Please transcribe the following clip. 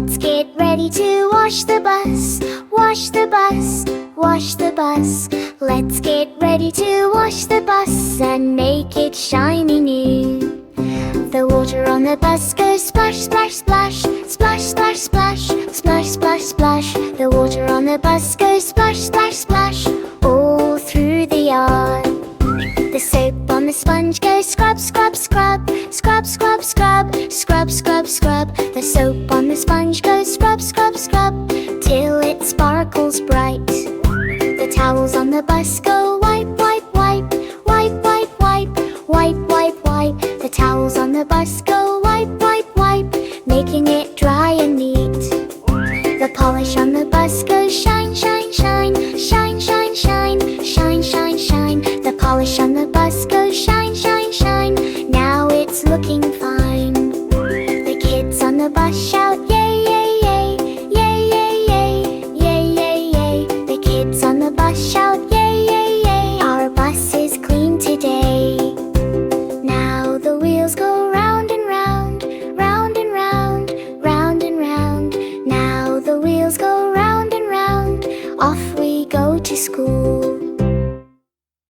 Let's get ready to wash the bus. Wash the bus, wash the bus. Let's get ready to wash the bus and make it shiny new. The water on the bus goes splash, splash, splash. Splash, splash, splash. Splash, splash, splash. The water on the bus goes splash, splash, splash, all through the yard. The soap on the sponge goes scrub, scrub, scrub. Scrub, scrub, scrub. Scrub, scrub, scrub. The soap on the sponge goes scrub, scrub, scrub, till it sparkles bright. The towels on the bus go wipe, wipe, wipe. Wipe, wipe, wipe. Wipe, wipe, wipe. The towels on the bus go wipe, wipe, wipe, making it dry and neat. The polish on the bus goes shine, shine, shine. Shine, shine, shine. Shine, shine, shine. The polish on the bus goes shine, shine, shine. Now it's looking fine. The kids on the bus shout yay, yay, yay. Yay, yay, yay. Yay, yay, yay. The kids on the bus shout yay, yay, yay. Our bus is clean today. Now the wheels go round and round, round and round, round and round. Now the wheels go round and round. Off we go to school.